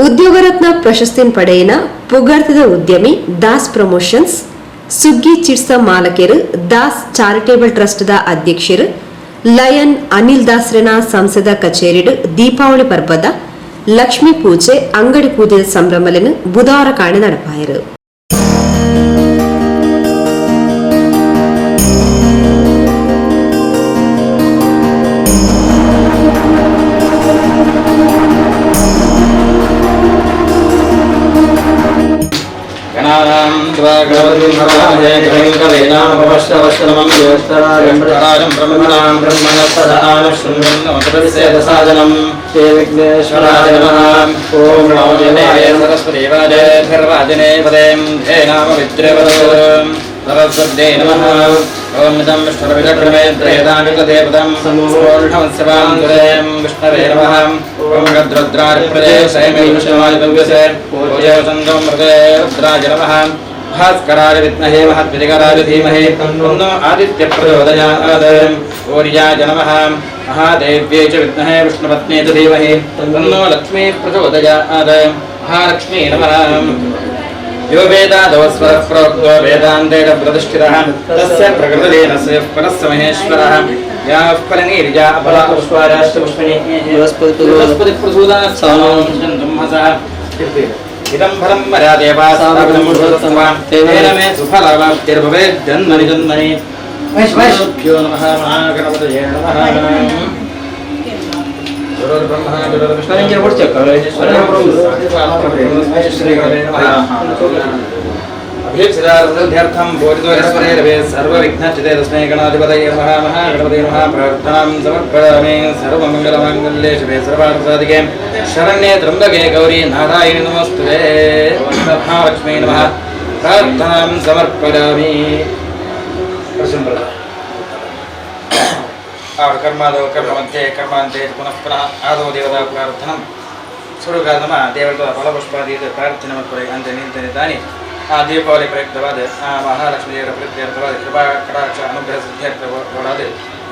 ಉದ್ಯೋಗರತ್ನ ಪ್ರಶಸ್ತಿನ ಪಡೆಯಿನ ಪುಗಾರ್ಥದ ಉದ್ಯಮಿ ದಾಸ್ ಪ್ರಮೋಷನ್ಸ್ ಸುಗ್ಗಿ ಚಿಟ್ಸ ಮಾಲಕರು ದಾಸ್ ಚಾರಿಟೇಬಲ್ ಟ್ರಸ್ಟ್ ದ ಅಧ್ಯಕ್ಷರು ಲಯನ್ ಅನಿಲ್ ದಾಸ್ರನ ಸಂಸದ ಕಚೇರಿಡು ದೀಪಾವಳಿ ಪರ್ವದ ಲಕ್ಷ್ಮೀ ಪೂಜೆ ಅಂಗಡಿ ಪೂಜೆ ಸಂಭ್ರಮలను ಬುಧವಾರ ಕಾಣೆ ನಡಪಾಯರು. विघ्नेश्वराय नमः. ओम नमो सरस्वतीवाजे धर्वाजने पदें धेनाम विद्रेवदं सरस्वत्यै नमः. ओम इदं विष्णुर्विक्रमे त्रयदामिकदेवतं समूढमस्यवां दुरें विष्णवे नमः. ओम गद्रुद्रारिप्रदेशैमे विष्णुवायुव्यसे पूजयसन्दं मृगे रुद्राय नमः. भास्कराय विद्महे महद्विकराय धीमहि तन्नो आदित्य प्रचोदयात्. ओर्याय नमः. महादेव्यै च विद्महे विष्णुपत्न्यै च धीमहि तन्नो लक्ष्मी प्रचोदयात्. महालक्ष्मी नमः. यो वेदादौ स्वरः प्रोक्तो वेदान्तेन प्रतिष्ठितः तस्य प्रकृतिरेनस्य परस्य महेश्वरः. याः फलनीर्या अपलापुष्पाराष्टपुष्पिणी बृहस्पतिप्रसूदात् सौनोऽहसः. इदं फलं मया देवासादं तेन मे सुफलाप्तिर्भवेत् जन्मनि जन्मनि. भ्यो नमः. महागणपतये नमः. गुरुर्ब्रह्मा अभीप्सितार्थं बोधितोऽस्मरे सर्वविघ्नचिते तस्मै गणाधिपतये नमः. महागणपतये नमः. प्रार्थनां समर्पयामि. सर्वमङ्गलमाङ्गल्ये शिवे सर्वार्थसाधिके शरण्ये त्र्यम्बके गौरी नारायणि नमोस्तुते. महालक्ष्मी नमः. प्रार्थनां समर्पयामि. कर्मादौ कर्ममध्ये कर्मान्ते पुनः पुनः आदौ देवता प्रार्थनं सुरुगा नमः. देवता फलपुष्पादि प्रार्थनमत्परे अन्ते निन्तनितानि दीपावली प्रयुक्तवाद महालक्ष्मी देवರ ಪ್ರೀತ್ಯರ್ಥವಾದ ಕೃಪಾ ಕಟಾಕ್ಷ ಅನುಗ್ರಹ ಸಿದ್ಧಾರ್ಥವಾದ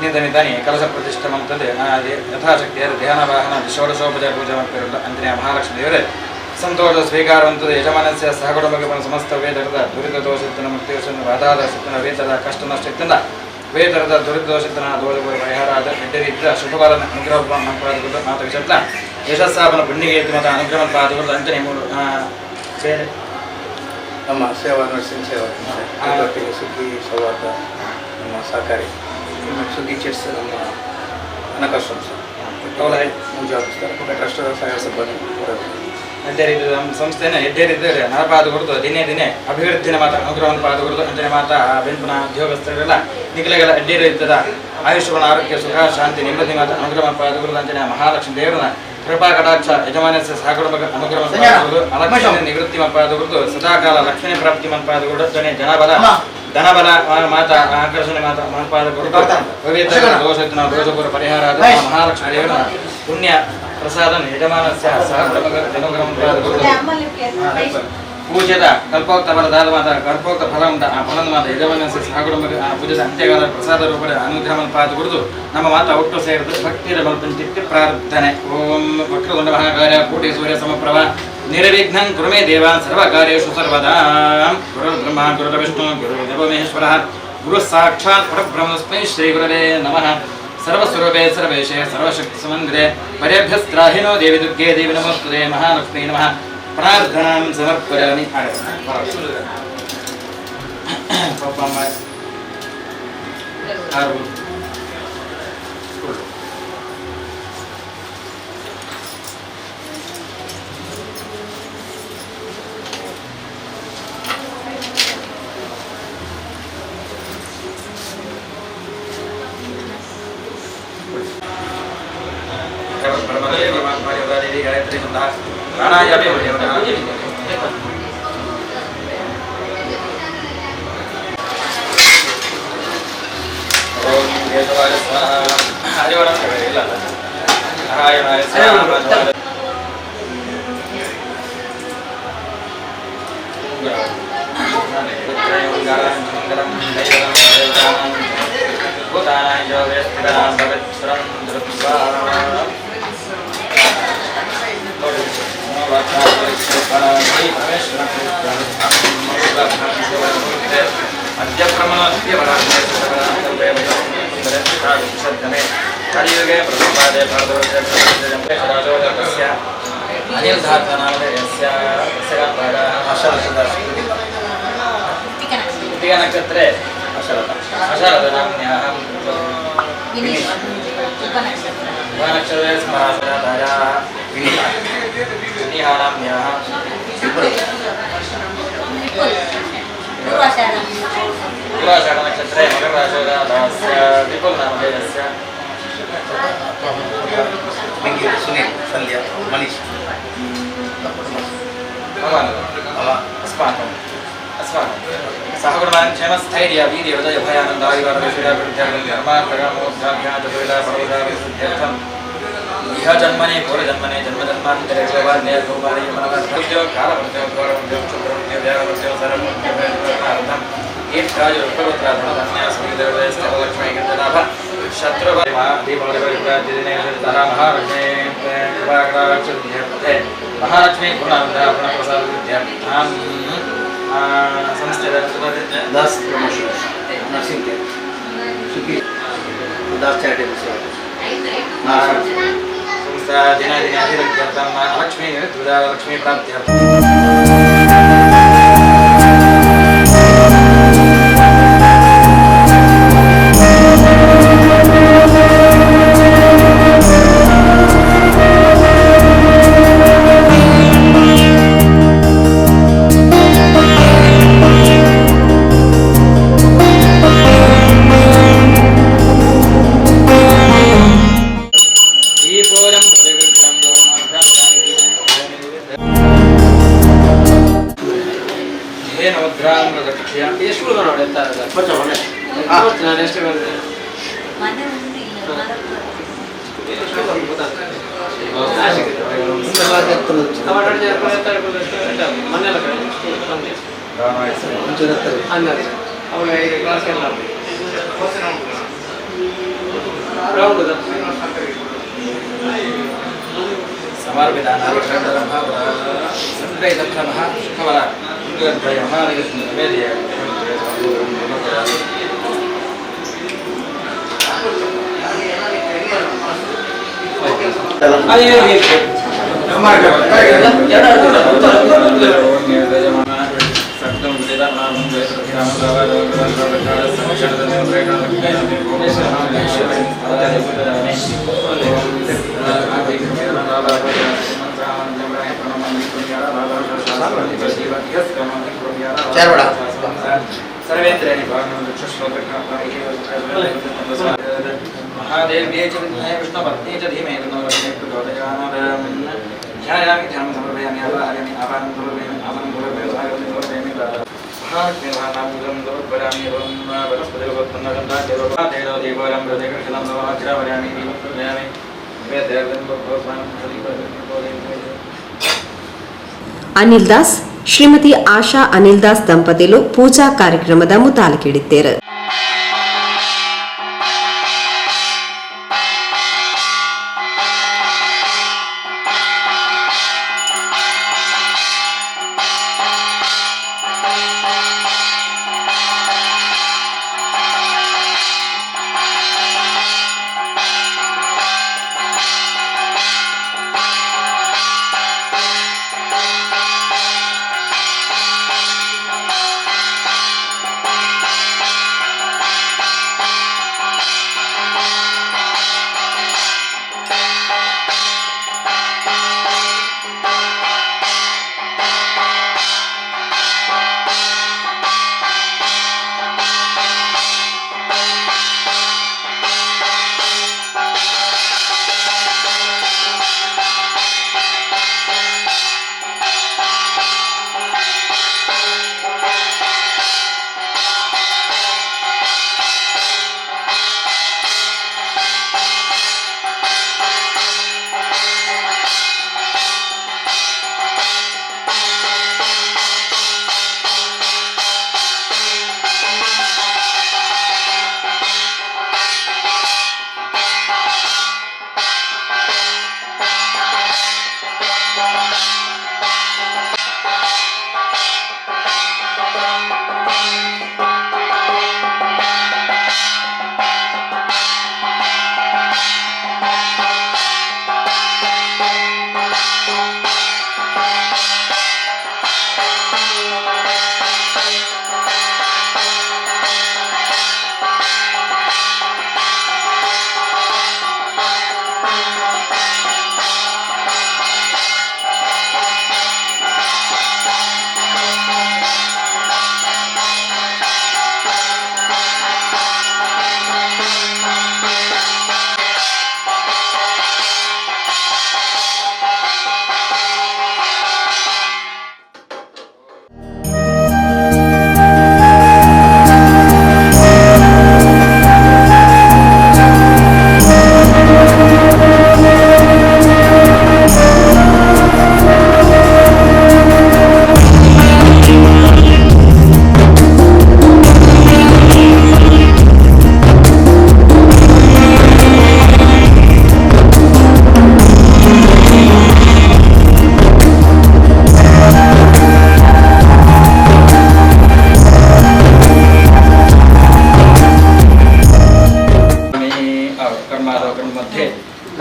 ನಿಂತನಿತಾನಿ ಕಲಶ ಪ್ರತಿಷ್ಠಮಂತದ್ದು ಯಥಾಶಕ್ತಿಯ ಧ್ಯಾನವಾಹನ ಷೋಡಶೋಪಚಾರ ಪೂಜಾ ಮಾಡ್ತಿರಲ್ಲ ಅಂಜನೇಯ ಮಹಾಲಕ್ಷ್ಮಿ ದೇವರೇ ಸಂತೋಷ ಸ್ವೀಕಾರವಂತದ್ದು ಯಜಮಾನಸ್ಯ ಸಹಕುಟುಂಬಕ್ಕೆ ಸಮಸ್ತ ವೇದರದ ದುರಿತ ದೋಷಿತನ ಮೃತ್ಯುಷನ ವಾದಾದ ಸುತ್ತನ ವೇದದ ಕಷ್ಟ ನಷ್ಟದಿಂದ ವೇದರದ ದುರಿತ ದೋಷಿತನ ದೋಷಗಳ ಪರಿಹಾರ ಆದ ಇದ್ದ ಶುಭಕಾಲನ ಅನುಗ್ರಹ ಪಾದಗಳು ಮಾತು ವಿಷಯ ಯಶಸ್ಸಾಪನ ಪುಣ್ಯಗೆ ಮತ ಅನುಗ್ರಹ ಪಾದಗಳು ಅಂಜನೆ ಮೂರು ಬೇರೆ ನಮ್ಮ ಸೇವಾ ನರ್ಸಿಂಗ್ ಸೇವಾ ಅದರೊಟ್ಟಿಗೆ ಸುಗ್ಗಿ ಸೌಹಾರ್ದ ನಮ್ಮ ಸಹಕಾರಿ ಸುಗ್ಗಿ ಚಿಟ್ಸ್ ನಮ್ಮ ಹಣಕಾಸು ಸಂಸ್ಥೆ ಟ್ರಸ್ಟದ ಸಹಾಯ ಸಿಬ್ಬಂದಿ ಅದೇ ರೀತಿ ನಮ್ಮ ಸಂಸ್ಥೆನ ಎದ್ದೇ ರೀತಿಯಲ್ಲಿ ನರಪಾದ ಕುರಿತು ದಿನೇ ದಿನೇ ಅಭಿವೃದ್ಧಿನ ಮಾತ ಅನುಗ್ರಹವನ್ನು ಪಾದ ಕುರಿತು ಅಂಜನೆ ಮಾತ ಬೆಂಪುನ ಉದ್ಯೋಗಸ್ಥರೆಲ್ಲ ನಿಖಲೆಗಳ ಅಡ್ಡಿ ರೀತಿಯ ಆಯುಷ್ಯವನ್ನು ಆರೋಗ್ಯ ಸುಖ ಶಾಂತಿ ನೆಮ್ಮದಿ ಮಾತ ಅನುಗ್ರಹ ಪಾದ ಕುರಿತು ಅಂಜನೆ ಮಹಾಲಕ್ಷ್ಮಿ ದೇವರನ್ನ ಕೃಪಾ ಕಟಾಕ್ಷ ಯಜಮಾನಸ್ಯ ಸಹಕುಟುಂಬ ಅನುಗ್ರಹ ಅಲಕ್ಷ್ಮಿ ನಿವೃತ್ತಿ ಮನಪಾದ ಕುರಿತು ಸದಾಕಾಲ ಲಕ್ಷ್ಮೀ ಪ್ರಾಪ್ತಿ ಮನಪಾದ ಕುರಿತು ಧನಬಲ ಮಾತ ಆಕರ್ಷಣೆ ಮಾತ ಮನಪಾದ ಕುರಿತು ಪವಿತ್ರ ದೋಷ ದೋಷಪುರ ಪರಿಹಾರ ಮಹಾಲಕ್ಷ್ಮಿ ದೇವರ ಪುಣ್ಯ ಪ್ರಸಾದ ಯಜಮಾನಸ್ಯ ಸಹಕುಟುಂಬ ಅನುಗ್ರಹ ಪೂಜೆದ ಕಲ್ಪೋಕ್ತ ಫಲದಾದ ಮಾತ ಕಲ್ಪೋಕ್ತ ಫಲ ಫಲದ ಮಾತ ಯಜಮಾನಸ್ಯ ಸಹಕುಟುಂಬ ಪೂಜೆದ ಅಂತ್ಯಕಾಲ ಪ್ರಸಾದ ರೂಪದ ಅನುಗ್ರಹ ಪಾದ ಕುರಿತು ನಮ್ಮ ಮಾತ ಒಟ್ಟು ಸೇರಿದು ಭಕ್ತಿಯ ಬಲಪಂಚಿತ್ಯ ಪ್ರಾರ್ಥನೆ. ಓಂ ವಕ್ರತುಂಡ ಮಹಾಕಾರ್ಯ ಕೋಟಿ ಸೂರ್ಯ ಸಮಪ್ರಭ ನಿರ್ವಿಘ್ನಂ ಕುರುಮೇ ದೇವಾನ್ ಸರ್ವಕಾರ್ಯೇಷು ಸರ್ವದಾ. ಗುರುರ್ಬ್ರಹ್ಮ ಗುರುರ್ವಿಷ್ಣು ಗುರುರ್ದೇವೋ ಮಹೇಶ್ವರಃ ಗುರು ಸಾಕ್ಷಾತ್ ಪರಬ್ರಹ್ಮಸ್ಮೈ ಶ್ರೀ ಗುರವೇ ನಮಃ. ಸರ್ವಸ್ವರೂಪೇ ಸರ್ವೇಶೇ ಸರ್ವಶಕ್ತಿ ಸಮನ್ವಿತೆ ಪರ್ಯಭ್ಯಸ್ತ್ರಾಹಿನೋ ದೇವಿ ದುರ್ಗೆ ದೇವಿ ನಮೋಸ್ತುತೆ. ಮಹಾಲಕ್ಷ್ಮೀ ನಮಃ. ಪ್ರಾರ್ಥನಾಂ ಸಮರ್ಪಯಾಮಿ. गायत्री प्राणायामे ओम केशवाय स्वाहा. हरिवरं ಇಲ್ಲ ನಾರಾಯಣಾಯ स्वाहा. भूतानां योगे स्थितां पवित्रं धृत्वा कलियुगे प्रथमपादे भारतवर्षस्य अनिल धाता नामधेयस्य कृतिका नक्षत्रे आषाढ नाम्न्याः उपनक्षत्रे स्मरासनाधाराः विनिहा नाम्न्याः पूर्वाषाढ नक्षत्रे मकरराशोदास्य विपुल नामधेयस्य सुनील संध्या मनीष अस्माकं सहकुर्मान् क्षेमस्थैर्य वीर्य उदय भयानन्द आयुर्वेदविषयाभिवृद्ध्यर्थं इह जन्मने पूर्वजन्मने जन्मजन्मान्तरे गोपालने गोपालय मनोवर्धोद्योग कालवर्धोग गौरवर्धोग शुक्रवर्धोग व्यावर्धोग सर्ववर्धोग ईर्ष्याय उपवत्राधनधन्यासुविदर्भयस्तलक्ष्मी कीर्तनाभ शत्रुभयमा दीपावलिदिने महालक्ष्मी कृपाकटाक्षुद्ध्यर्थे महालक्ष्मी पूर्णप्रसादविद्यार्थां संस्थित दास प्रमोशन नर्सिंग सुखी दास चैरिटेबल संस्था दिनादिनाभिवृद्ध्यर्थं लक्ष्मी लक्ष्मी प्राप्त्यर्थम् सर्वेन्द्रियाणि महादेव्यै च विद्महे विष्णुपत्न्यै च धीमहि तन्नो प्रचोदयात् ध्यायामि ध्यानं समर्पयामि आवाहयामि आवाहनं समर्पयामि आवाहनं समर्पयामि समर्पयामि महालक्ष्मी महानामं समर्पयामि ओम वनस्पतिर्वत्तन्नगन्धादेवो देवोरं प्रतिकृतं समर्पयामि समर्पयामि वेदेर्दं भगवान् ಅನಿಲ್ ದಾಸ್ ಶ್ರೀಮತಿ ಆಶಾ ಅನಿಲ್ ದಾಸ್ ದಂಪತಿಗಳು ಪೂಜಾ ಕಾರ್ಯಕ್ರಮದ ಮುತಾಲಿಕಿಡಿದ್ದೇರು.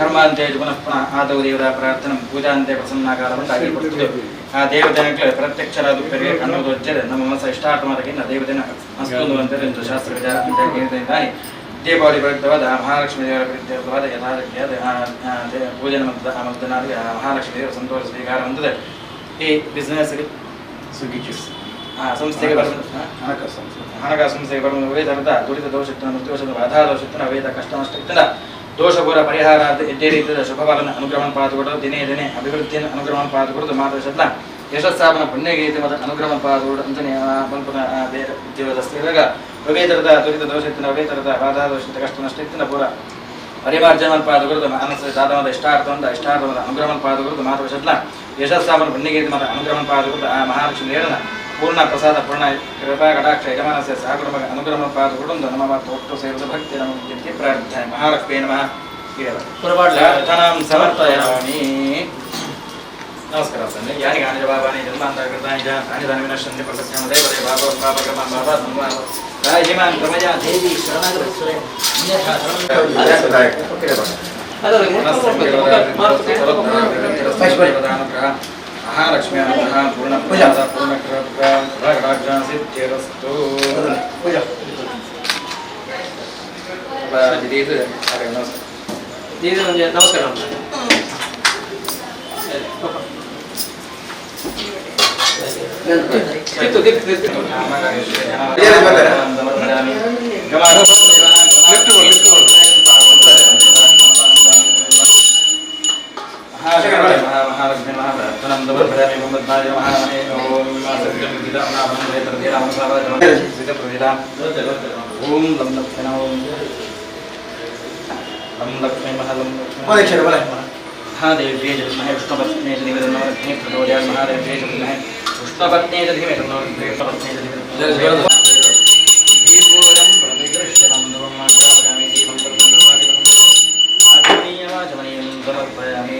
ಕರ್ಮಾಂತೆ ಪುನಃ ಪುನಃ ಆದವು ದೇವರ ಪ್ರಾರ್ಥನೆ ಪೂಜಾಂತೆ ಪ್ರಸನ್ನಾಕಾರ ಆಗಿರ್ಬಿಡ್ತದೆ. ಆ ದೇವತೆನಕ್ಕೆ ಪ್ರತ್ಯಕ್ಷರಾದುಪ್ಪರಿಗೆ ಅನ್ನೋದು వచ్చేది ನಮ್ಮ ಮನಸ್ಸು ಇಷ್ಟಾರ್ಥವಾದಕ್ಕಿಂತ ದೇವತೆನ ಅಸ್ತೊಂದು ಅಂತೇಳಿ ಒಂದು ಶಾಸ್ತ್ರ ವಿಚಾರ ಹೇಳಿದ್ದಾನೆ. ದೀಪಾವಳಿ ಪ್ರಯುಕ್ತವಾದ ಮಹಾಲಕ್ಷ್ಮೀ ದೇವರ ಪ್ರೀತ್ಯರ್ಥವಾದ ಯಥಾರೀತಿಯಾದ ಪೂಜನೆ ಮದ್ದನಾಗಿ ಮಹಾಲಕ್ಷ್ಮೀ ದೇವರ ಸಂತೋಷ ಸ್ವೀಕಾರ ಅಂತದೆ. ಈ ಬಿಸ್ನೆಸ್ಗೆ ಸುಗ್ಗಿ ಚಿಟ್ಸ್ ಸಂಸ್ಥೆಗೆ ಹಣಕಾಸು ಸಂಸ್ಥೆಗೆ ಬರುವ ವೇದರದ ದುರಿತ ದೋಷಿತ್ತನ ಮೃತ್ಯುವಶದ ಬಾಧಾ ದೋಷಿತ್ತನ ವೇದ ಕಷ್ಟ ನಷ್ಟಕ್ಕಿಂತ ದೋಷಪೂರ ಪರಿಹಾರ ಇದ್ದೇ ರೀತಿಯ ಶುಭಫಲನ ಅನುಗ್ರಹವನ್ನು ಪಾದುಕೊಡೋದು ದಿನೇ ದಿನೇ ಅಭಿವೃದ್ಧಿಯನ್ನು ಅನುಗ್ರಹವನ್ನು ಪಾದುಕೊಡೋದು ಮಾತೃಶಬ್ದ ಯಶಸ್ಸಾಪನ ಪುಣ್ಯಗೀತೆ ಮತ್ತು ಅನುಗ್ರಹವನ್ನು ಪಾದುಕೊಡೋದು ಅಂತಲೇ ಬಲ್ಪನ ಬೇರೆ ಉದ್ಯೋಗದಸ್ತಿರುವಾಗ ವೇದರದ ದುರಿತ ದೋಷಿತ್ತನ ವೇದರದ ಬಾಧಾ ದೋಷಿತ ಕಷ್ಟ ನಷ್ಟಕ್ಕಿಂತ ಪೂರ ಪರಿಮಾರ್ಜನವನ್ನು ಪಾದುಕೊಡೋದು ಮಾನಸ ದಾದವಾದ ಇಷ್ಟಾರ್ಥವಾದ ಅನುಗ್ರಹವನ್ನು ಪಾದುಕೊಡೋದು ಮಾತೃಶಬ್ದ ಯಶಸ್ಸಾಪನ ಪುಣ್ಯಗೀತೆ ಮತ್ತು ಅನುಗ್ರಹವನ್ನು ಪಾದುಕೊಡೋದು ಆ ಮಹಾಲಕ್ಷ್ಮಿ ಹೇಳನ ಪೂರ್ಣ ಪ್ರಸಾದ ಪೂರ್ಣ ಕೃಪಾ ಕಟಾಕ್ಷ ಯಜಮಾನಸ್ಯ ಸಹಕುಟುಂಬ ಅನುಗ್ರಹ ಪಾದುಕೊಡುವುದು ನಮ್ಮ ಮತ್ತು ಒಟ್ಟು ಸೇರಿದ ಭಕ್ತಿ ನಮ್ಮ ಪ್ರಾರ್ಥನೆ. ಮಹಾಲಕ್ಷ್ಮೀ ನಮಃ. ಪ್ರಾರ್ಥನಾಂ ಸಮರ್ಪಯಾಮಿ. ನಮಸ್ಕಾರ ಸ್ವಾಮಿ. ಯಾರಿಗೆ ಆನಿಜ ಬಾಬಾನಿ ಜನ್ಮಾಂತರ್ಗತಾನಿ ತಾನಿ ವಿನಶ್ಯಂತಿ ಪ್ರಸಕ್ತಂ ದೇವರೇ ಬಾಬಾ ಪಾಪಕರ್ಮ ಬಾಬಾ ಸಂವಾದ ರಾಜಿಮಾನ್ ಪ್ರಮಯ ದೇವಿ ಶರಣಾಗತ ಸುರೇ ಮಹಾಲಕ್ಷ್ಮಿ ಅನುಗ್ರಹ ಪೂರ್ಣ ಪ್ರಸಾದ ಪೂರ್ಣ ಕೃಪಾ ಸಿದ್ಧಿರಸ್ತು. ನಮಸ್ಕಾರ. ಮಹಾಲಕ್ಷ್ಮಿ ಓಂ ಲಂ ಲಕ್ಷ್ಮಣ ಓಂ ಲಂ ಲಕ್ಷ್ಮೀ ಮಹಾದೇವ್ಯೇ ಜನ್ಮಹೇ ವಿಷ್ಣುಪತ್ನೇ ಧೀಮೇ ಪ್ರಚೋದಯಾತ್ ಮಹಾದೇವ್ಯೇ ಜನ್ಮಹೇ ವಿಷ್ಣುಪತ್ನೇ ಧೀಮೇ ಪ್ರಚೋದಯಾತ್ ದೀಪೋಯಂ ಪ್ರತಿಗೃಹ್ಯಂ ನಮಃ ದೀಪಂ ಪ್ರತಿಗೃಹ್ಯಂ ಆಚಮನೀಯಂ ಸಮರ್ಪಯಾಮಿ.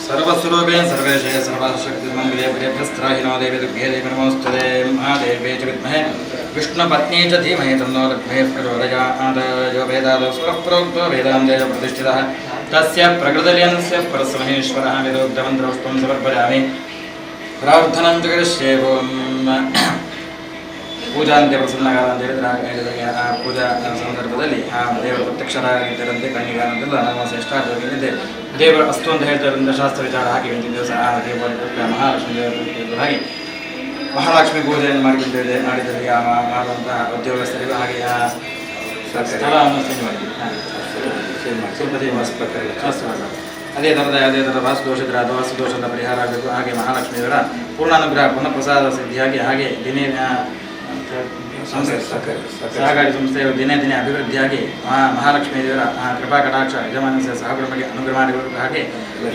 सर्वस्वरूपेण सर्वेशे सर्वाशक्तिमङ्गले प्रियभ्यस्त्राहिनो देवी दुर्गे देवी नमोस्तुते महादेव्ये च विद्महे विष्णुपत्नी च धीमहि तन्नो लक्ष्मीः प्रचोदयात् यो वेदादौ स्वः प्रोक्तो वेदान्ते च प्रतिष्ठितः तस्य प्रकृतिलयनस्य परस्महेश्वरः वेदोक्तमन्त्रपुष्पं समर्पयामि प्रार्थनां च करिष्ये ಪೂಜಾಂತೆ ಪ್ರಸನ್ನಗಾರ ಅಂತ ಹೇಳಿದ್ರೆ ಆ ಪೂಜಾ ಸಂದರ್ಭದಲ್ಲಿ ಆ ದೇವರ ಪ್ರತ್ಯಕ್ಷರಾಗಿದ್ದರಂತೆ ಕಣ್ಣಿಗಾನಂತೆಲ್ಲ ನಮ್ಮ ಶ್ರೇಷ್ಠಾರ್ಥವಿದೆ ದೇವರ ಅಸ್ತು ಅಂತ ಹೇಳ್ತಾರಿಂದ ಶಾಸ್ತ್ರ ವಿಚಾರ ಹಾಕಿ ಒಂದು ದಿವಸ ಆ ದೇವರ ಮಹಾಲಕ್ಷ್ಮೀ ದೇವರ ಹಾಗೆ ಮಹಾಲಕ್ಷ್ಮಿ ಪೂಜೆಯನ್ನು ಮಾಡಿಕೊಂಡಿದ್ದೇವೆ. ಮಾಡಿದರೆ ಮಾಡುವಂತಹ ಉದ್ಯೋಗಸ್ಥರಿಗೂ ಹಾಗೆ ಸ್ಥಳವನ್ನು ಚೇಂಜ್ ಮಾಡಿದ್ದೀವಿ. ತಿರುಪತಿ ವಾಸ ಪ್ರಕಾರ ಅದೇ ಥರದ ವಾಸ್ತುದೋಷದ ಪರಿಹಾರ ಆಗಬೇಕು. ಹಾಗೆ ಮಹಾಲಕ್ಷ್ಮಿಯವರ ಪೂರ್ಣಾನುಗ್ರಹ ಪುನಃಪ್ರಸಾದ ಸಿದ್ಧಿಯಾಗಿ ಹಾಗೆ ಸಹಕಾರಿ ಸಂಸ್ಥೆಯ ದಿನೇ ದಿನೇ ಅಭಿವೃದ್ಧಿಯಾಗಿ ಮಹಾಲಕ್ಷ್ಮೀ ದೇವರ ಕೃಪಾ ಕಟಾಕ್ಷ ಯಜಮಾನ ಸಹಕರ್ಮಿಗೆ ಅನುಗ್ರಹ ಮಾಡಿಕೊಳ್ಳಬೇಕು. ಹಾಗೆ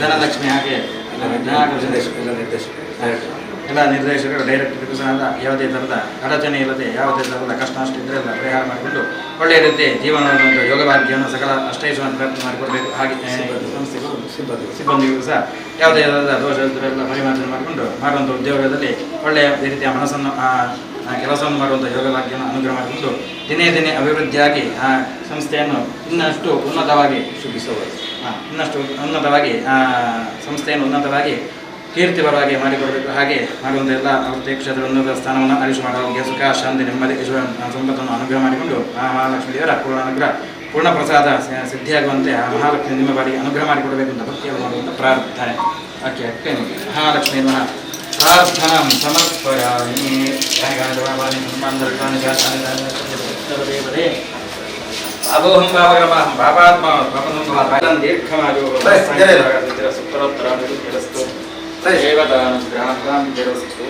ಧನಲಕ್ಷ್ಮಿ ಹಾಗೆ ಎಲ್ಲ ನಿರ್ದೇಶಕರು ಡೈರೆಕ್ಟರ್ ಯಾವುದೇ ಥರದ ಅಡಚಣೆ ಇಲ್ಲದೆ ಯಾವುದೇ ಥರದ ಕಷ್ಟ ನಷ್ಟ ಇದ್ದರೆಲ್ಲ ಪರಿಹಾರ ಮಾಡಿಕೊಂಡು ಒಳ್ಳೆಯ ರೀತಿ ಜೀವನದ ಒಂದು ಯೋಗ ಭಾಗ್ಯವನ್ನು ಸಕಲ ಅಷ್ಟೈಶ್ವರನ್ನು ಪ್ರಯತ್ನ ಮಾಡಿಕೊಡಬೇಕು. ಹಾಗೆ ಸಂಸ್ಥೆಗಳು ಸಿಬ್ಬಂದಿಗೂ ಸಹ ಯಾವುದೇ ಥರದ ದೋಷ ಇದ್ದರೆಲ್ಲ ಪರಿಮಾರ್ಜನೆ ಮಾಡಿಕೊಂಡು ಮಾಡುವಂಥ ಉದ್ಯೋಗದಲ್ಲಿ ಒಳ್ಳೆಯ ರೀತಿಯ ಮನಸ್ಸನ್ನು ಕೆಲಸವನ್ನು ಮಾಡುವಂಥ ಯೋಗ ಭಾಗ್ಯವನ್ನು ಅನುಗ್ರಹ ಮಾಡಿಕೊಂಡು ದಿನೇ ದಿನೇ ಅಭಿವೃದ್ಧಿಯಾಗಿ ಆ ಸಂಸ್ಥೆಯನ್ನು ಇನ್ನಷ್ಟು ಉನ್ನತವಾಗಿ ಸಂಸ್ಥೆಯನ್ನು ಉನ್ನತವಾಗಿ ಕೀರ್ತಿಪರವಾಗಿ ಮಾಡಿಕೊಡಬೇಕು. ಹಾಗೆ ಮಾಡುವಂಥ ಎಲ್ಲ ಪ್ರತ್ಯೇಕ ಕ್ಷೇತ್ರದ ಉನ್ನತ ಸ್ಥಾನವನ್ನು ಅರಿಶು ಮಾಡುವ ಸುಖ ಶಾಂತಿ ನೆಮ್ಮದಿ ಸಂಪತ್ತನ್ನು ಅನುಗ್ರಹ ಮಾಡಿಕೊಂಡು ಆ ಮಹಾಲಕ್ಷ್ಮೀ ದೇವರ ಪೂರ್ಣ ಪ್ರಸಾದ ಸಿದ್ಧಿಯಾಗುವಂತೆ ಆ ಮಹಾಲಕ್ಷ್ಮಿ ನಿಮ್ಮ ಬಾರಿಗೆ ಅನುಗ್ರಹ ಮಾಡಿಕೊಡಬೇಕು ಅಂತ ಭಕ್ತಿಯನ್ನು ಮಾಡುವಂಥ ಪ್ರಾರ್ಥನೆ. ಅಕ್ಕೆ ಮಹಾಲಕ್ಷ್ಮೀ ಪ್ರಾರ್ಥನಾ ಸಮರ್ಪಯಾಮಿ. ಅಬೋಹಂ ಭಾವಗಮಹಂ ಪಾಪಾತ್ಮ ಪಾಪಂ ದೀರ್ಘಮಾಯು ಸುತ್ತರೋತ್ತರಾಭಿವೃದ್ಧಿರಸ್ತು ದೇವತಾನುಗ್ರಹಂ ಜರಸ್ತು.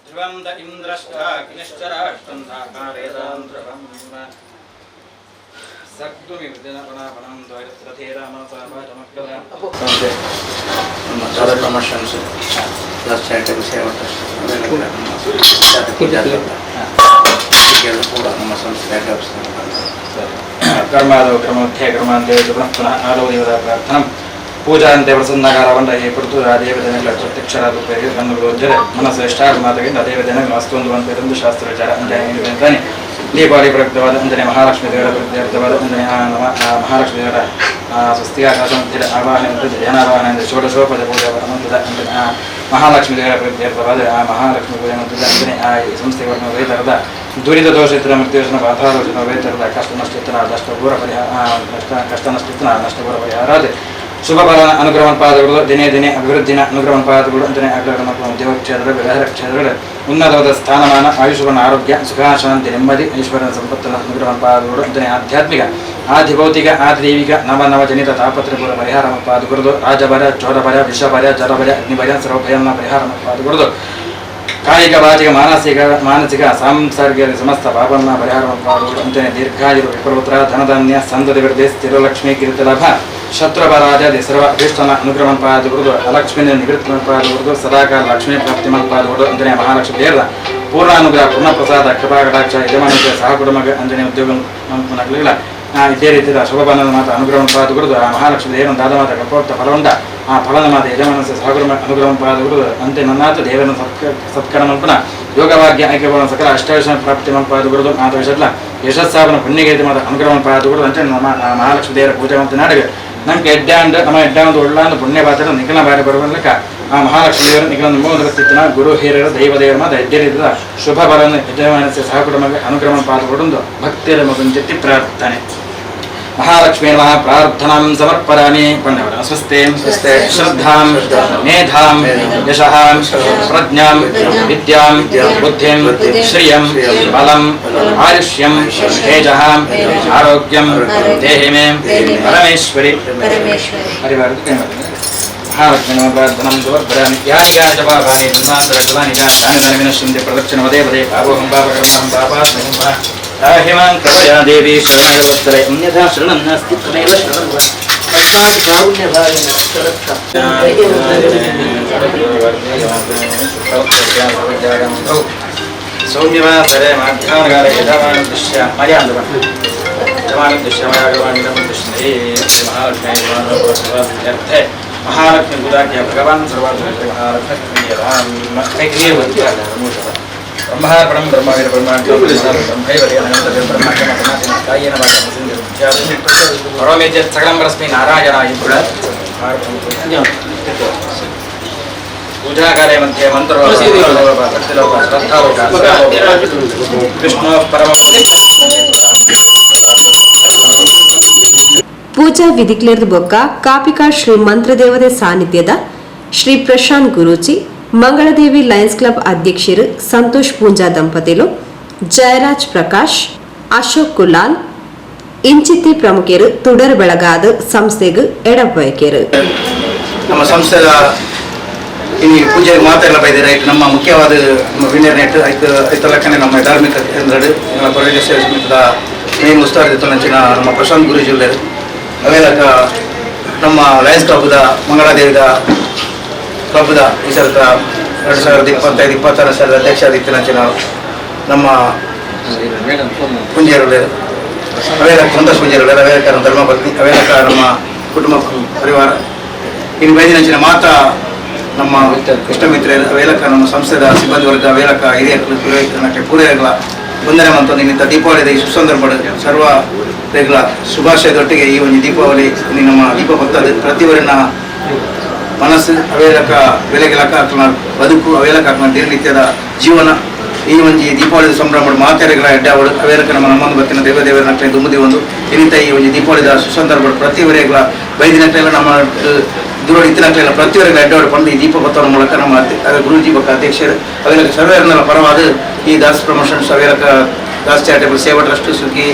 Dhruvanth ಇಂದ್ರಶ್ಚಾಗ್ನಿಶ್ಚರಾಷ್ಟಂಧಾಕಾರೇದಾಂಧ್ರವಂ ಸಕ್ತುಮಿ ವಿದ್ಯನಪಣಾಪಣಂ ದ್ವೈರಥೇರಾಮಸಾಮಕ್ಕದ other promotions, plus charitable ಸೇವಾ ಟ್ರಸ್ಟ್ ಕೂಡ ನಮ್ಮ ಸಂಸ್ಥೆ ಕರ್ಮಾದೋ ಕ್ರಮೋಧ್ಯಯ ಕ್ರಮಾಂತೆ ಪುನಃ ಪುನಃ ಆಲೋದೇವರ ಪ್ರಾರ್ಥನಂ ಪೂಜಾ ಅಂತೆ ಪ್ರಸನ್ನಗಾರವಂತ ಈ ಕುರಿತು ಆ ದೇವತೆಗಳ ಪ್ರತ್ಯಕ್ಷರಾದ ಉಪಯೋಗ ಕಣ್ಣುಗಳು ಮನಸ್ಸು ಎಷ್ಟಾಗ ಮಾತುಗಳಿಂದ ದೇವತೆಗಳು ಅಷ್ಟೊಂದು ಅಂತ ಶಾಸ್ತ್ರ ವಿಚಾರ ಅಂತಾನೆ ದೀಪಾವಳಿ ಪ್ರಯುಕ್ತವಾದ ಅಂದರೆ ಮಹಾಲಕ್ಷ್ಮಿ ದೇವರ ಪ್ರಯುಕ್ತವಾದ ಅಂದರೆ ಮಹಾಲಕ್ಷ್ಮಿ ದೇವರ ಸ್ವಸ್ತಿಕಾಶ ಆವಾಹನೆ ಜನಾವಾಹನೆ ಅಂದರೆ ಷೋಡಶೋಪದ ಪೂಜೆ ಮಂತ್ರದ ಅಂದರೆ ಮಹಾಲಕ್ಷ್ಮಿ ದೇವರ ಪ್ರಯುಕ್ತವಾದ ಆ ಮಹಾಲಕ್ಷ್ಮಿ ಪೂಜೆ ಮಂತ್ರದ ಅಂದರೆ ಆ ಸಂಸ್ಥೆಗಳನ್ನು ವೇತರದ ದುರಿತ ದೋಷಿತರ ಮೃತ್ಯುವಚನ ಬಾಧಾದೋಷನ ವೇತರದ ಕಷ್ಟ ನಷ್ಟನ ನಷ್ಟಪೂರ ಪರಿಹಾರ ಕಷ್ಟ ನಷ್ಟನ ನಷ್ಟಪೂರ ಪರಿಹಾರ ಶುಭಫಲ ಅನುಗ್ರಹಣ ಪಾದಗಳು ದಿನೇ ದಿನೇ ಅಭಿವೃದ್ಧಿನ ಅನುಗ್ರಹಣ ಪಾದಗಳು ಅಂತಲೇ ಅಗ್ರಹ ದೇವ ಕ್ಷೇತ್ರ ವ್ಯವಹಾರ ಕ್ಷೇತ್ರಗಳು ಉನ್ನತವಾದ ಸ್ಥಾನಮಾನ ಆಯುಷ್ಮನ ಆರೋಗ್ಯ ಸುಖ ಶಾಂತಿ ನೆಮ್ಮದಿ ಐಶ್ವರ್ಯನ ಸಂಪತ್ತಿನ ಅನುಗ್ರಹಣ ಪಾದಗಳು ಅಂತಲೇ ಆಧ್ಯಾತ್ಮಿಕ ಆದಿಭೌತಿಕ ಆದಿದೈವಿಕ ನವಜನಿತ ತಾಪತ್ರಪುರ ಪರಿಹಾರ ಪಾದಗಳು ರಾಜಭರ ಚೋರಭರ ವಿಷಭರ ಜಲಭರ ಅಗ್ನಿಭರ ಸರ್ವಭಯನ ಪರಿಹಾರ ಪಾದಗಳು ಕಾಯಿಕ ವಾಚಿಕ ಮಾನಸಿಕ ಸಾಂಸರ್ಗಿಕ ಸಮಸ್ತ ಪಾಪನ್ನ ಪರಿಹಾರ ಪಾದಗಳು ಅಂತಲೇ ದೀರ್ಘಾಯು ವಿಪುತ್ರ ಧನಧಾನ್ಯ ಸಂತತಿ ವೃದ್ಧಿ ಸ್ಥಿರಲಕ್ಷ್ಮಿ ಕಿರಿತಲಾಭ ಶತ್ರುಪರಾಜಾದಿ ಸರ್ವ ಅಭೀಷ್ಟನ ಅನುಗ್ರಹ ಪಾದಗಳು ಅಲಕ್ಷ್ಮಿನ ನಿವೃತ್ತಿ ಪಾದಗಳು ಸದಾಕಾಲ ಲಕ್ಷ್ಮೀ ಪ್ರಾಪ್ತಿ ಪಾದಗಳು ಅಂಜನೆಯ ಮಹಾಲಕ್ಷ್ಮಿ ದೇವರ ಪೂರ್ಣಾನುಗ್ರಹ ಪೂರ್ಣಪ್ರಸಾದ ಕೃಪಾಕಟಾಕ್ಷ ಯಜಮಾನಕ್ಕೆ ಸಹಕುಟುಂಬ ಅಂಜನೆಯ ಉದ್ಯೋಗ ನಗಲಿಲ್ಲ ಇದೇ ರೀತಿಯ ಶುಭಪಾನದ ಮಾತ ಅನುಗ್ರಹ ಪಾದಗಳು ಆ ಮಹಾಲಕ್ಷ್ಮಿ ದೇವರ ದಾದ ಮಾತ ಕಪೋಕ್ತ ಫಲವಂಡ ಆ ಫಲದ ಮಾತ ಯಜಮಾನಸ ಸಹಕುಟುಂಬ ಅನುಗ್ರಹ ಪಾದಗಳು ಅಂತೆ ನನ್ನಾತ ದೇವರ ಸತ್ಕರ ಮಲ್ಪನ ಯೋಗವಾಗ್ಯ ಆಯ್ಕೆಗಳ ಸಕಲ ಅಷ್ಟಾವಿಷ ಪ್ರಾಪ್ತಿ ಪಾದಗಳು ಆತ ವಿಷಯಲ್ಲ ಯಶಸ್ಸಾವನ ಪುಣ್ಯಗೇತಿ ಮಾತ ಅನುಗ್ರಹ ಪಾದಗಳು ಅಂತೆ ನಮ್ಮ ಮಹಾಲಕ್ಷ್ಮಿ ದೇವರ ಪೂಜೆ ಮತ್ತು ನಾಡಿಗೆ ನಮ್ಗೆ ನಮ್ಮ ಒಂದು ಒಳ್ಳೆ ಪುಣ್ಯ ಪಾತ್ರ ನಿಖಲ ಬಾರಿ ಬರುವಲ್ಲಕ ಆ ಮಹಾಲಕ್ಷ್ಮಿ ದೇವರ ನಿಖಲ ಮೂಲ ಗುರು ಹಿರಿಯರ ದೈವ ದೇವರ ಮಾತ ಎದ್ದೇರಿದ ಶುಭ ಬಲವನ್ನು ಯಜಮಾನಸ ಸಹಕುಟುಂಬಕ್ಕೆ ಅನುಗ್ರಹ ಪಾದಗಳು ಭಕ್ತಿಯರ ಮಗಂಚೆತ್ತಿ ಪ್ರಾರ್ಥನೆ ಮಹಾಲಕ್ಷ್ಮೀ ನಮಃ ಪ್ರಾರ್ಥನಾಂ ಸಮರ್ಪಯಾಮಿ ಪುಣ್ಯವರ ಸ್ವಸ್ತೆ ಶ್ರದ್ಧಾಂ ಮೇಧಾಂ ಯಶಃ ಪ್ರಜ್ಞಾಂ ವಿದ್ಯಾಂ ಬುದ್ಧಿಂ ಶ್ರಿಯಂ ಬಲಂ ಆಯುಷ್ಯಂ ತೇಜಃ ಆರೋಗ್ಯಂ ದೇಹಿ ಮೇ ಪರಮೇಶ್ವರಿ ಹರಿವಾರದು ಮಹಾಲಕ್ಷ್ಮೀ ನಮಃ ಪ್ರಾರ್ಥನಾಂ ಸಮರ್ಪಯಾಮಿ ಯಾನಿ ಗಾಜಪಾಪಾನಿ ಜನ್ಮಾಂತರಕೃತಾನಿ ತಾನಿ ವಿನಶ್ಯಂತೆ ಪ್ರದಕ್ಷಿಣ ವದೇ ವದೇ ಪಾಪೋಹಂ ಪಾಪಕರ್ಮಹಂ ಪಾಪಾಸ್ಮಿ ಹಿಮಾಂ ಕೃಪಯಾ ದೇವಿ ಶರಣವತ್ಸಲೆ ಅನ್ಯಥಾ ಶರಣಂ ನಾಸ್ತಿ ತಮೇವ ಶರಣಂ ಸೌಮ್ಯವಾಸರೆ ಮಾಧ್ಯಾನಗಾರೆ ಯಜಮಾನ ದೃಶ್ಯ ಮರ್ಯಾಂದ ಯಜಮಾನ ದೃಶ್ಯ ಮಹಾಲಕ್ಷ್ಮೀ ಮಹಾಲಕ್ಷ್ಮೀ ಗುದಾಖ್ಯ ಭಗವಾನ್ ಸರ್ವಾತ್ಮ ಮಹಾಲಕ್ಷ್ಮೀ ಬ್ರಹ್ಮಾರ್ಪಣಂ ಬ್ರಹ್ಮವೀರ ಬ್ರಹ್ಮೈವರ್ಯೇನ ಸಕಲಂ ರಶ್ಮಿ ನಾರಾಯಣ ಇಬ್ಬಳ ಪೂಜಾಕಾಲೇ ಮಧ್ಯೆ ಮಂತ್ರ ವಿಷ್ಣು ಪರಮ ಪೂಜಾ ವಿಧಿಕ್ಲೇರ್ದ ಬೊಕ್ಕ ಕಾಪಿಕಾ ಶ್ರೀ ಮಂತ್ರದೇವತೆ ಸಾನ್ನಿಧ್ಯದ ಶ್ರೀ ಪ್ರಶಾಂತ್ ಗುರೂಜಿ ಮಂಗಳದೇವಿ ಲಯನ್ಸ್ ಕ್ಲಬ್ ಅಧ್ಯಕ್ಷರು ಸಂತೋಷ್ ಪೂಂಜಾ ದಂಪತಿಗಳು ಜಯರಾಜ್ ಪ್ರಕಾಶ್ ಅಶೋಕ್ ಕುಲಾಲ್ ಇಂಚಿತಿ ಪ್ರಮುಖರು ತುಡರ್ ಬೆಳಗಾದ ಸಂಸ್ಥೆಗೆ ಎಡಬಯಕೆರು ನಮ್ಮ ಸಂಸ್ಥೆಯ ಈ ಪೂಜೆ ಮಾತೆಲ್ಲ ಬೈದಿರ ನಮ್ಮ ಮುಖ್ಯವಾದ ವಿನರ್ನೆಟ್ ಐತಲಕ್ಕನೆ ನಮ್ಮ ಧಾರ್ಮಿಕ ಕೇಂದ್ರ ಪರದೇಶ ಸಮಿತಿದ ಮೇನ್ ಉಸ್ತುವಾರಿ ನಂಚಿನ ನಮ್ಮ ಪ್ರಶಾಂತ್ ಗುರೂಜಿ ಉಳ್ಳರು ಅವೇಲಕ ನಮ್ಮ ಲಯನ್ಸ್ ಕ್ಲಬ್ದ ಮಂಗಳದೇವಿದ ಕ್ಲಬ್ದ ಈ ಸಲದ 2025-26 ಅಧ್ಯಕ್ಷ ದಿಕ್ಕಿನ ನಮ್ಮ ಪುಂಜೇರುಳ್ಳರು ಅವೇಲಕ ಸಂತೋಷ್ ಪುಂಜೇರುಳ್ಳರು ಅವೇಲಕ ನಮ್ಮ ಧರ್ಮಪತ್ನಿ ಅವೇಲಕ ನಮ್ಮ ಕುಟುಂಬ ಪರಿವಾರ ಇನ್ನು ಬೈದಿನಂಚಿನ ಮಾತಾ ನಮ್ಮ ಇಷ್ಟಮಿತ್ರ ಅವೇಲಕ ನಮ್ಮ ಸಂಸ್ಥೆದ ಸಿಬ್ಬಂದಿ ವರ್ಗ ಅವೇಲಕ ಹಿರಿಯ ಪೂರೈಗಳ ವಂದನೆ ಮಂತೊಂದು ಇನ್ನಿತ ದೀಪಾವಳಿ ಈ ಸುಸಂದರ್ಭ ಸರ್ವ ರೇಗಳ ಶುಭಾಶಯದೊಟ್ಟಿಗೆ ಈ ಒಂದು ದೀಪಾವಳಿ ನಮ್ಮ ದೀಪ ಬರ್ತದೆ ಪ್ರತಿವರಿನ ಮನಸ್ಸು ಅವೇಲಕ ಬೆಲೆಗೆಲಕ ಬದುಕು ಅವೇಲಕ ದಿನನಿತ್ಯದ ಜೀವನ ಈ ಒಂದು ದೀಪಾವಳಿ ಸಂಭ್ರಮ ಮಾತೆರೆಗಳ ಎಡ್ಡಾವಳು ಅವೇಲಕ ನಮ್ಮೊಂದು ಬತ್ತಿನ ದೇವದೇವರ ನಕ್ಷೆ ದುಂಬುದಿ ಒಂದು ಇನ್ನಿತ ಈ ಒಂದು ದೀಪಾವಳಿದ ಸುಸಂದರ್ಭ ಪ್ರತಿವರೆಗಳ ಬೈದಿನಕ್ಕೆಲ್ಲ ನಮ್ಮ ದೂರ ಇತ್ತಿನಕ್ಕೆಲ್ಲ ಪ್ರತಿವರೆಗಳ ಎಡ್ಡಾವಳು ಬಂದು ಈ ದೀಪ ಬತ್ತವರ ಮೂಲಕ ನಮ್ಮ ಗುರುಜಿ ಬಕ್ಕ ಅಧ್ಯಕ್ಷರು ಅವೇಲಕ ಸರ್ವೇರನ್ನೆಲ್ಲ ಪರವಾದ ಈ ದಾಸ್ ಪ್ರಮೋಷನ್ಸ್ ಅವೇಲಕ ದಾಸ್ ಚಾರಿಟೇಬಲ್ ಸೇವಾ ಟ್ರಸ್ಟ್ ಸುಗ್ಗಿ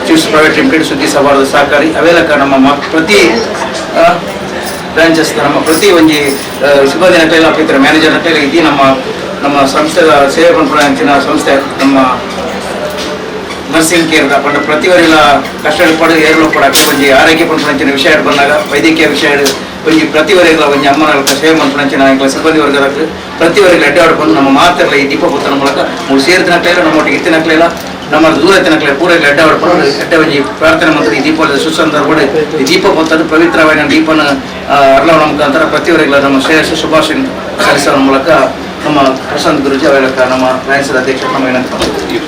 ಚಿಪ್ಸ್ ಪ್ರೈವೇಟ್ ಲಿಮಿಟೆಡ್ ಸುಗ್ಗಿ ಸಭಾದ ಸಹಕಾರಿ ಅವೇಲಕ ನಮ್ಮ ಪ್ರತಿ ಬ್ರಾಂಚಸ್ ನಮ್ಮ ಪ್ರತಿ ಒಂದು ಸಿಬ್ಬಂದಿ ನಟೆಲ್ಲ ಹಾಕಿರ್ತಾರೆ ಮ್ಯಾನೇಜರ್ ನಟೆಲ್ಲ ಇಡೀ ನಮ್ಮ ಸಂಸ್ಥೆದ ಸೇವೆ ಪಂಪುನ ಸಂಸ್ಥೆ ನಮ್ಮ ನರ್ಸಿಂಗ್ ಕೇರ್ ಪಂಡ ಪ್ರತಿವರೆಲ್ಲ ಕಷ್ಟ ಪಡು ಏರಲು ಪಡ ಒಂದು ಆರೋಗ್ಯ ಪಂಪುನ ವಿಷಯ ಬಂದಾಗ ವೈದ್ಯಕೀಯ ವಿಷಯ ಒಂದು ಪ್ರತಿವರೆಗಳ ಒಂದು ಅಮ್ಮನ ಸೇವೆ ಪಂಪುನ ಸಿಬ್ಬಂದಿ ವರ್ಗದ ಪ್ರತಿವರೆಗಳ ಅಡ್ಡಾಡ್ಕೊಂಡು ನಮ್ಮ ಮಾತೆಲ್ಲ ಈ ದೀಪ ಪುತ್ತನ ಮೂಲಕ ಮೂರು ಸೇರಿದಿನಕ್ಲೆಲ್ಲ ನಮ್ಮೊಟ್ಟಿಗೆ ಇತ್ತಿನಕ್ಲೆಲ್ಲ ನಮ್ಮ ದೂರ ಎತ್ತಿನಕ್ಲೆ ಪೂರೈಗೆ ಅಡ್ಡಾಡ್ಕೊಂಡು ಎಡ್ಡ ಒಂದು ಪ್ರಾರ್ಥನೆ ಮಂತ್ರ ಈ ದೀಪಾವಳಿ ಸುಸಂದರ್ಭ ಈ ದೀಪ ಪುತ್ತದ ಪವಿತ್ರವಾದ ದೀಪನ ಅರ್ಲವನ ಮುಖಾಂತರ ಪ್ರತಿಯವರಿಗೂ ನಮ್ಮ ಶ್ರೇಯಸ್ಸು ಶುಭಾಶಯ ಸಲ್ಲಿಸುವ ಮೂಲಕ ನಮ್ಮ ಪ್ರಶಾಂತ್ ಗುರುಜಿ ಅವೇಲಕ ನಮ್ಮ ಲಯನ್ಸದ ಅಧ್ಯಕ್ಷರು ನಮ್ಮ ವಿನಂತಿ ಮಾಡ್ತೀವಿ.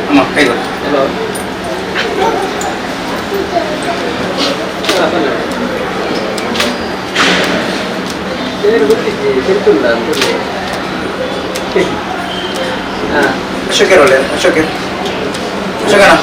ಅಮ್ಮ ಕೈ ಅಶೋಕರ್ ಒಳ್ಳೆ ಅಶೋಕರ್ ಅಶೋಕಣ್ಣ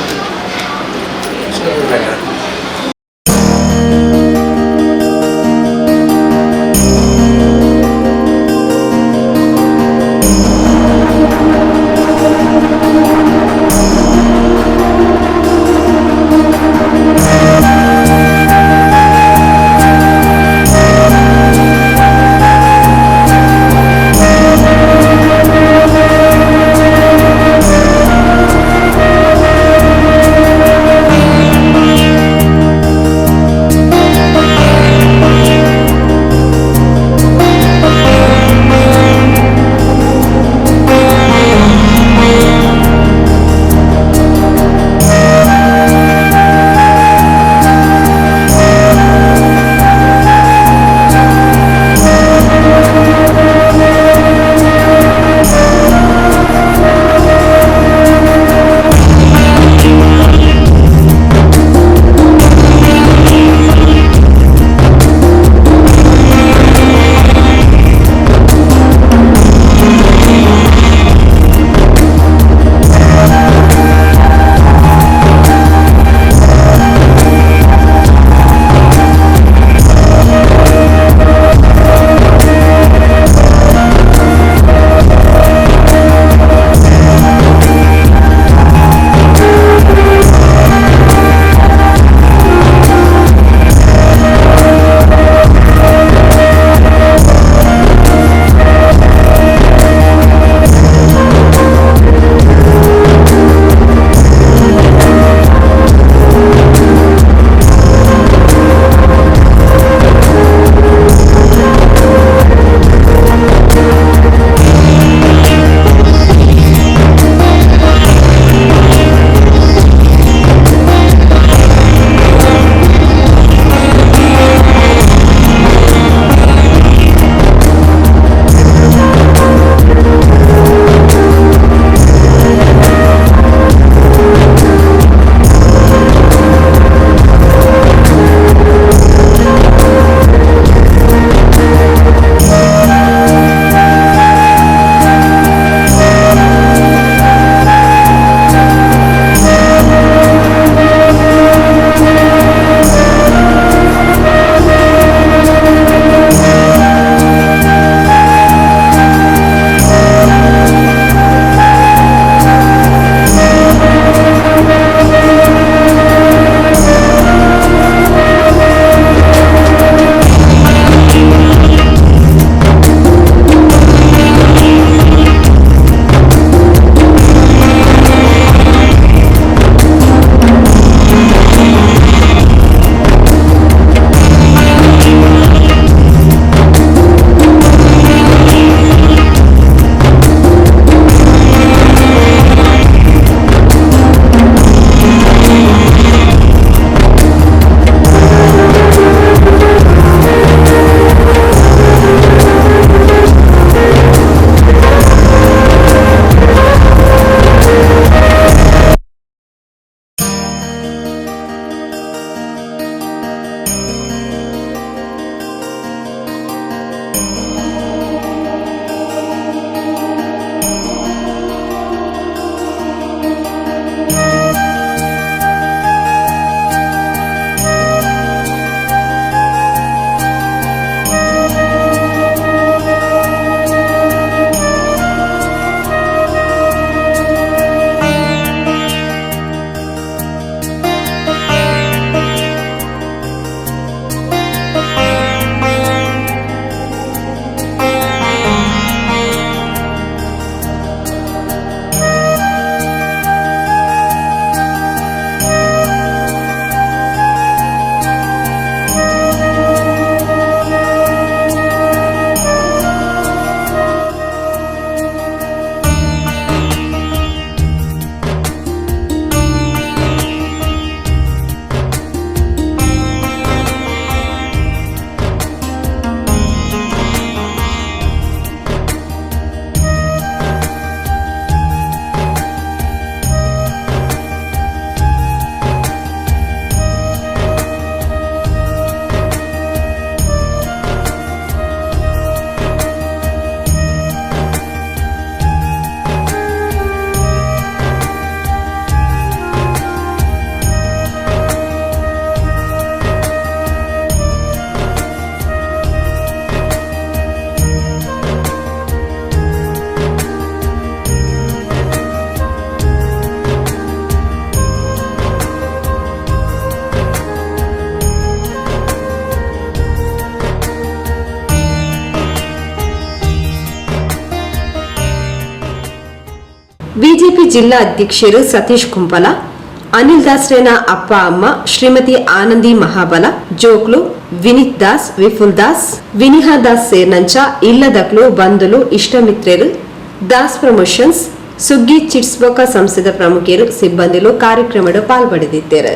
ಬಿಜೆಪಿ ಜಿಲ್ಲಾ ಅಧ್ಯಕ್ಷರು ಸತೀಶ್ ಕುಂಪಲ, ಅನಿಲ್ ದಾಸ್ರೇನ ಅಪ್ಪ ಅಮ್ಮ ಶ್ರೀಮತಿ ಆನಂದಿ ಮಹಾಬಲ, ಜೋಕ್ಲು ವಿನೀತ್ ದಾಸ್, ವಿಫುಲ್ ದಾಸ್, ವಿನಿಹಾ ದಾಸ್ ಸೇರ್ನಂಚ ಇಲ್ಲದಕ್ಲು ಬಂಧುಲು ಇಷ್ಟಮಿತ್ರರು, ದಾಸ್ ಪ್ರಮೋಷನ್ಸ್, ಸುಗ್ಗಿ ಚಿಟ್ಸ್ಬೊಕ ಸಂಸ್ಥೆದ ಪ್ರಮುಖರು ಸಿಬ್ಬಂದಿಲು ಕಾರ್ಯಕ್ರಮದ ಪಾಲ್ಪಡೆದಿದ್ದಾರೆ.